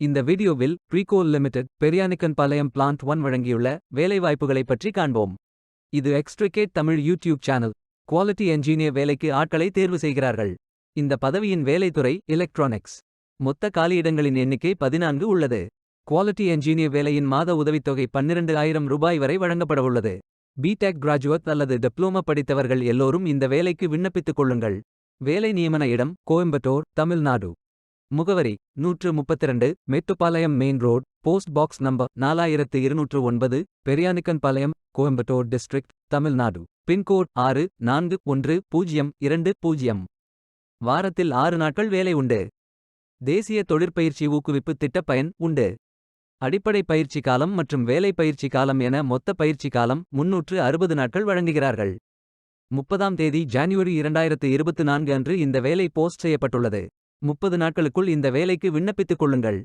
இந்த வீடியோவில் ப்ரீகோல் லிமிடெட் பெரியானிக்கன் பாளையம் பிளான்ட் 1 வழங்கியுள்ள வேலைவாய்ப்புகளைப் பற்றி காண்போம். இது extricate Tamil YouTube channel. Quality engineer வேலைக்கு ஆட்களை தேர்வு செய்கிறார்கள். இந்த பதவியின் வேலைத்துறை எலக்ட்ரானிக்ஸ். மொத்த காலியிடங்களின் எண்ணிக்கை 14 உள்ளது. குவாலிட்டி என்ஜினியர் வேலையின் மாத உதவித்தொகை 12,000 ரூபாய் வரை வழங்கப்படவுள்ளது. பிடெக் கிராஜுவேட் அல்லது டிப்ளோமா படித்தவர்கள் எல்லோரும் இந்த வேலைக்கு விண்ணப்பித்துக் கொள்ளுங்கள். வேலை நியமன இடம் கோயம்புத்தூர், தமிழ்நாடு. முகவரி 132 Mettupalayam main road, post box number 4209, பெரியானிக்கன் பாளையம், கோயம்புத்தூர் டிஸ்ட்ரிக்ட், தமிழ்நாடு. பின்கோட் 641020. வாரத்தில் 6 நாட்கள் வேலை உண்டு. தேசிய தொழிற்பயிற்சி ஊக்குவிப்பு திட்ட பயன் உண்டு. அடிப்படை பயிற்சி காலம் மற்றும் வேலை பயிற்சி காலம் என மொத்த பயிற்சி காலம் 360 நாட்கள் வழங்குகிறார்கள். 30ஆம் தேதி ஜனவரி 2024 அன்று இந்த வேலை போஸ்ட் செய்யப்பட்டுள்ளது. 30 நாட்களுக்குள் இந்த வேலைக்கு விண்ணப்பித்துக் கொள்ளுங்கள்.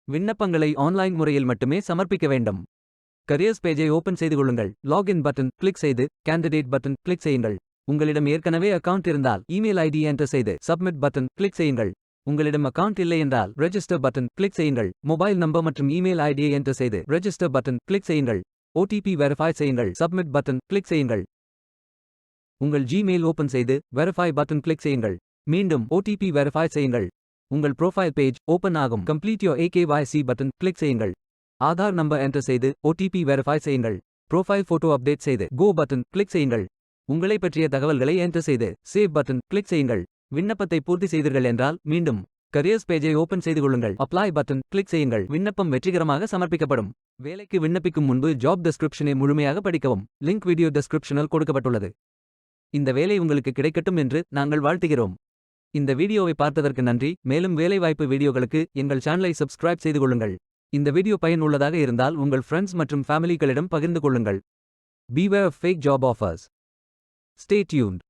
விண்ணப்பங்களை ஆன்லைன் முறையில் மட்டுமே சமர்ப்பிக்க வேண்டும். கரியர்ஸ் பேஜை ஓபன் செய்து கொள்ளுங்கள். லாகின் பட்டன் கிளிக் செய்து கேண்டிடேட் பட்டன் கிளிக் செய்யுங்கள். உங்களிடம் ஏற்கனவே அக்கவுண்ட் இருந்தால் இமெயில் ஐடி என்டர் செய்து சப்மிட் பட்டன் கிளிக் செய்யுங்கள். உங்களிடம் அக்கவுண்ட் இல்லை என்றால் ரெஜிஸ்டர் பட்டன் கிளிக் செய்யுங்கள். மொபைல் நம்பர் மற்றும் இமெயில் ஐடியை என்டர் செய்து ரெஜிஸ்டர் பட்டன் கிளிக் செய்யுங்கள். OTP வெரிஃபை செய்யுங்கள். சப்மிட் பட்டன் கிளிக் செய்யுங்கள். உங்கள் ஜிமெயில் ஓபன் செய்து வெரிஃபை பட்டன் கிளிக் செய்யுங்கள். மீண்டும் OTP வெரிஃபை செய்யுங்கள். உங்கள் ப்ரொஃபைல் பேஜ் ஓபன் ஆகும். Complete your AKYC button click செய்யுங்கள். ஆதார் நம்பர் என்டர் செய்து OTP வெரிஃபை செய்யுங்கள். ப்ரொஃபைல் போட்டோ அப்டேட் செய்து கோ பட்டன் கிளிக் செய்யுங்கள். உங்களை பற்றிய தகவல்களை என்டர் செய்து சேவ் பட்டன் கிளிக் செய்யுங்கள். விண்ணப்பத்தை பூர்த்தி செய்தீர்கள் என்றால் மீண்டும் கரியர்ஸ் பேஜை ஓபன் செய்து கொள்ளுங்கள். அப்ளை பட்டன் கிளிக் செய்யுங்கள். விண்ணப்பம் வெற்றிகரமாக சமர்ப்பிக்கப்படும். வேலைக்கு விண்ணப்பிக்கும் முன்பு ஜாப் டெஸ்கிரிப்ஷனை முழுமையாக படிக்கவும். லிங்க் வீடியோ டெஸ்கிரிப்ஷனில் கொடுக்கப்பட்டுள்ளது. இந்த வேலை உங்களுக்கு கிடைக்கட்டும் என்று நாங்கள் வாழ்த்துகிறோம். இந்த வீடியோவை பார்த்ததற்கு நன்றி. மேலும் வேலைவாய்ப்பு வீடியோகளுக்கு எங்கள் சேனலை சப்ஸ்கிரைப் செய்து கொள்ளுங்கள். இந்த வீடியோ பயனுள்ளதாக இருந்தால் உங்கள் ஃப்ரெண்ட்ஸ் மற்றும் ஃபேமிலிகளிடம் பகிர்ந்து கொள்ளுங்கள். Beware of fake job offers. Stay tuned.